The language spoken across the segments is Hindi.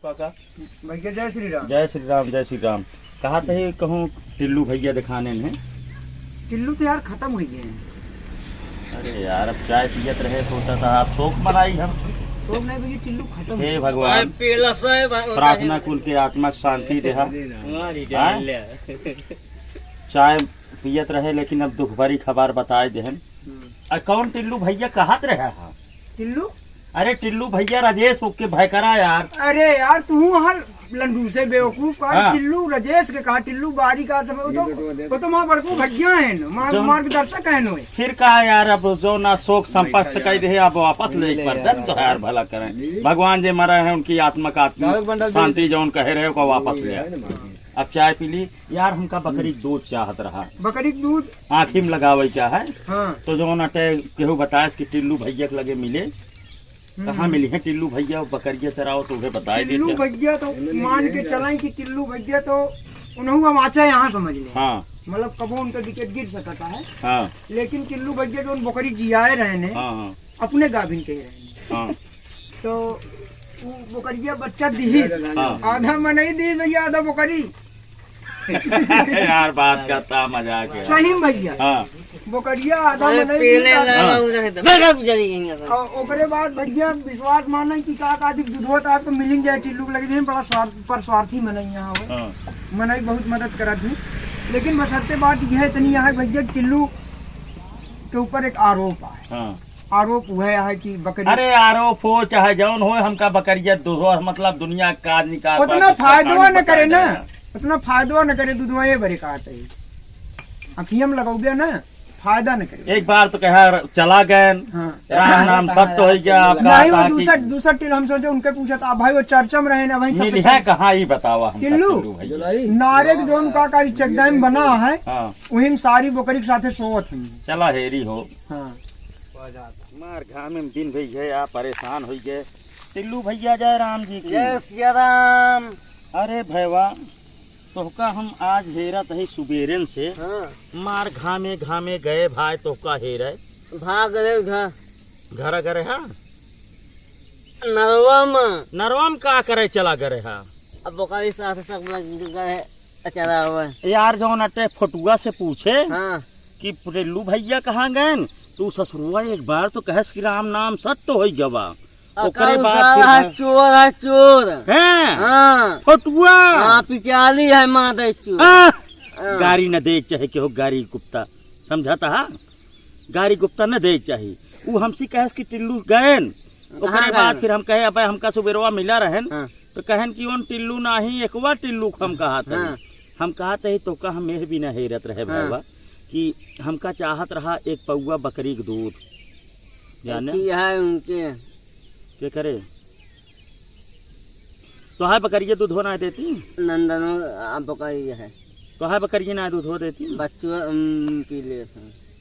काका भैया जय श्री राम। जय श्री राम जय श्री राम। कहा थे कहूँ टिल्लू भैया दिखाने में। टिल्लू तो यार खत्म हो गए हैं। अरे यार अब चाय पियत रहे सोचा था आप शोक मनाई हम शोक नहीं भैया, टिल्लू खत्म। हे भगवान प्रार्थना कुल के आत्मा को शांति देहा। चाय पियत रहे लेकिन अब दुख भरी खबर बताए देहन। कौन टिल्लू भैया कहत रहे? टिल्लू? अरे टिल्लू भैया राजेश के भय करा यार। अरे यार तू हर लंडू से बेवकूफ का। टिल्लू राजेश के कहा, टिल्लू बारी का वो तो वहाँ बड़कू भैया है न, मार्गदर्शक है न। फिर कहा यार अब जो ना शोक संपत्ति कह दे अब वापस ले पर तो यार भला करें। भगवान जो मरा है उनकी आत्मा का शांति जो कहे रहे को वापस ले। अब चाय पी ली यार। हमका बकरी दूध चाहत रहा। बकरी दूध आँखी में लगावे क्या है। हाँ। तो जो नटे केहू बताया कि टिल्लू भैया के लगे मिले। कहाँ मिली है टिल्लू भैया? बकरिया चराओ तो बताए टिल्लू भैया तो मान के चलाएं कि टिल्लू भैया तो उन्होंने हम आचा यहाँ समझ ले। हाँ। मतलब कबो उनका विकेट गिर सकता है। हाँ। लेकिन टिल्लू भैया जो बकरी जियाए रहे ने। हाँ। अपने अपने गाभिन के रहे। हाँ। तो बकरिया बच्चा दी। हाँ। आधा में नहीं दी भैया, आधा बकरी। यार बात करता मजाक है। सही भैया। हाँ। बकरिया आधा में नहीं दी। ओकरे बाद भैया विश्वास माना कि का अधिक दूध आप तो मिल जाए। टिल्लू के लगे बड़ा पर स्वार्थी मनई यहाँ हो। मनई बहुत मदद करा थी। लेकिन बशर्ते बात यह इतनी है भैया, टिल्लू के ऊपर एक आरोप है। आरोप हुआ है कि बकरी। अरे आरोप हो चाहे जौन हो, हमका बकरिया दूधो मतलब दुनिया का निकाल उतना फायदा न करे ना, उतना फायदा न करे। दूधवा ये बड़े काट है अखियम लगोगे ना, फायदा न करे। एक बार तो कहा चला गए। राम नाम सब तो हो गया। नहीं वो दूसरा टिल हम सोचे उनके पूछा था भाई वो चर्चा में रहे ना भाई मिली है कहाँ ही बतावा। टिल्लू नारे के जोन का चेक डैम बना है वही में सारी बकरी के साथे सोवत है। चला हेरी हो। हाँ। मार घाम में दिन भई है आप परेशान हो गए। टिल्लू भैया जय राम जी की। जय सिया राम। अरे भैया तोहका हम आज हेरत है सुबेरन से। हाँ। मार घामे घामे गए भाई तोहका हेरे भाग रहे घर गरे हा नरवम का करे चला गरे हा। अब बकरी साथ सब गए चला हुआ यार जो नटे फटुआ से पूछे। हाँ। कि टिल्लू भैया कहाँ गए? तू ससुरुआ एक बार तो कहस कि राम नाम सत तो हो जवा। ओकरे बाद चोर है चोर है। हाँ। फटुआ पिचाली है माता चोर। गाड़ी न दे चाहे के हो गाड़ी गुप्ता समझाता है। गाड़ी गुप्ता न दे चाहिए। वो हमसे कहे कि टिल्लू गए। ओकरे बाद फिर हम कहे अब हमका सुबेरवा मिला रहन। तो कहन कि उन टिल्लू नहीं एकवा टिल्लू हम कहा था। हम कहा थे तो का हम भी न हेरत रहे बाबा कि हमका चाहत रहा एक पौवा बकरी के दूध जाने है उनके क्या करे। तो है बकरिया दूध हो ना देती। नंदन बकरी है तो है बकरिया ना दूध हो देती। बच्चुआ पी ले।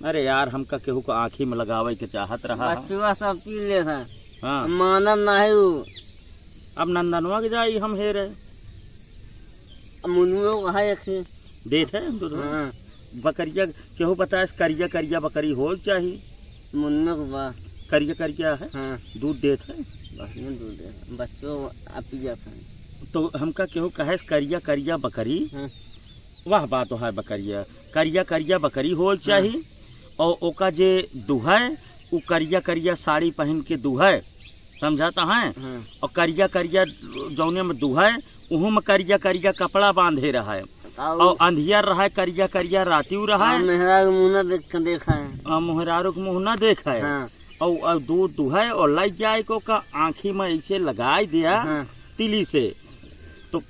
अरे यार हमका केहू को आँखी में लगावे के चाहत रहा। बच्चुआ सब पी ले था। हाँ। मानव नहीं अब नंदनवा के जाई हम हेरे मुनुओ है देते दूध। बकरिया केहू बताए करिया करिया बकरी हो चाहिए। मुन्नू को करिया करिया है। हाँ। दूध देते दूध बच्चों पी जाते हैं। तो हमका केहू कहे करिया करिया बकरी। वाह बात है बकरिया करिया करिया बकरी हो चाहिए। और ओका जे दुहाय वो करिया करिया साड़ी पहन के दुहाय समझाता है। और करिया करिया जौने में दुहाय उहू में करिया करिया कपड़ा बांधे रहा है। और अंधियार रहा है करिया करिया रातियों रहा है। मेहरारू मुँह देखा है। मोहरारू के मुँह न देखा है। और दूध दुहाय और लग जाए को का आँखी में ऐसे लगाए दिया तिली से तो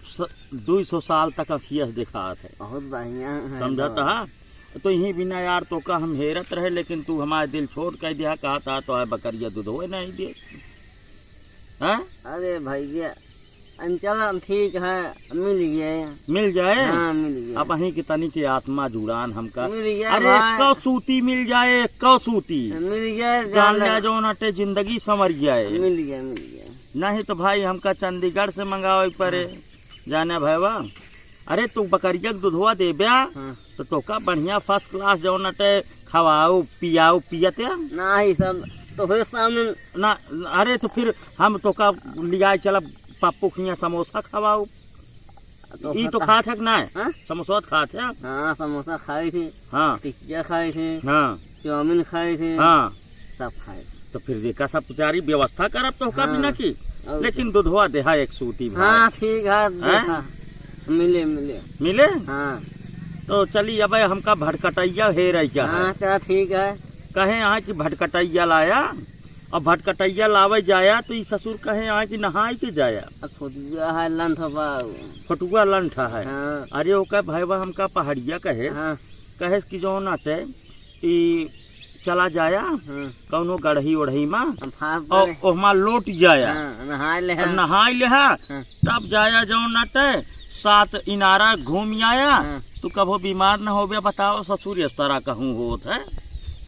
200 साल तक अखिया देखा है। बहुत बढ़िया समझाता है। तो यही बिना यार तो का हम हेरत रहे लेकिन तू हमारे दिल छोड़ कर दिया। कहा था तो है बकरिया दूध हो नहीं दे। अरे भैया चल ठीक है मिल जाए। हाँ, मिल जाए। अब वहीं की तनी की आत्मा जुड़ान हमका मिल गया। अरे कौ सूती मिल जाए कौ सूती मिल जाए जान लिया जो नटे जिंदगी संवर जाए। मिल गया नहीं तो भाई हमका चंडीगढ़ से मंगावे पड़े जाने भैया। अरे तू बकरिया दूधवा दे ब्या तो का बढ़िया फर्स्ट क्लास जो नटे खवाओ पियाओ पियते नहीं सब तो फिर सामने ना अरे तो फिर हम तो का लिया चला पप्पू खिया समोसा खवाओ ई तो खात है कि ना हाँ? समोसा खात है हाँ समोसा खाई थी, हाँ टिकिया खाई थी, हाँ चाउमीन खाई थी, हाँ सब खाई थी। तो फिर देखा सब बेचारी व्यवस्था करब तो का हाँ। बिना की और लेकिन दूधवा देहा एक सूटी भाई हाँ ठीक है, देखा मिले मिले। मिले हाँ तो चली अब हमका भटकटैया हे रही क्या हाँ चला ठीक है। कहे यहाँ की भटकटैया लाया और भटकटैया लावे जाया तो ई ससुर कहे यहाँ की नहाई के जाया खुदिया है लंथ बाबू। फटुआ लंठा है हाँ अरे वो कहे भाई हमका पहाड़िया कहे हाँ कहे कि जो नाते ई चला जाया हाँ कौनो गढ़ी ओढ़ी में हम फास और दे ओहमा लौट जाया हाँ नहा ले और नहाई ले है हाँ। तब जाया जो नाते 7 इनारा घूम आया हाँ। तू कभो बीमार न हो गया बताओ ससुर इस तरह कहूँ होत है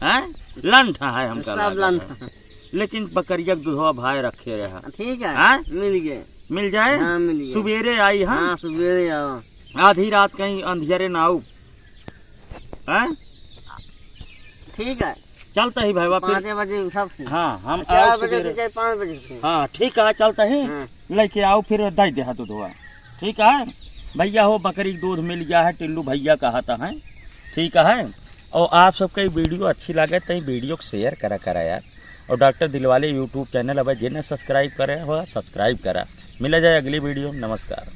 हैं लंठा है हमका सब लागत लंथ है। लेकिन बकरिया के दूधवा भाई रखे रहा ठीक है। हाँ? मिल गए। मिल जाए हाँ मिल गए। सुबेरे आई हाँ हाँ सुबह आओ। आधी रात कहीं अंधियारे ना आऊ हैं ठीक है। चलता ही भाई 5 बजे सब से हाँ हम 4 आओ बजे सुबेरे। से चाहे 5 बजे से। हाँ ठीक है चलता ही हाँ। लेके आओ फिर दे दे हाथ धोआ ठीक है भैया हो बकरी के दूध मिल गया है टिल्लू भैया कहता है ठीक है और आप सबका ये वीडियो अच्छी लगे तो वीडियो को शेयर करा यार और डॉक्टर दिलवाले यूट्यूब चैनल अब जिन्हें सब्सक्राइब करे हो सब्सक्राइब करा मिला जाए अगली वीडियो नमस्कार।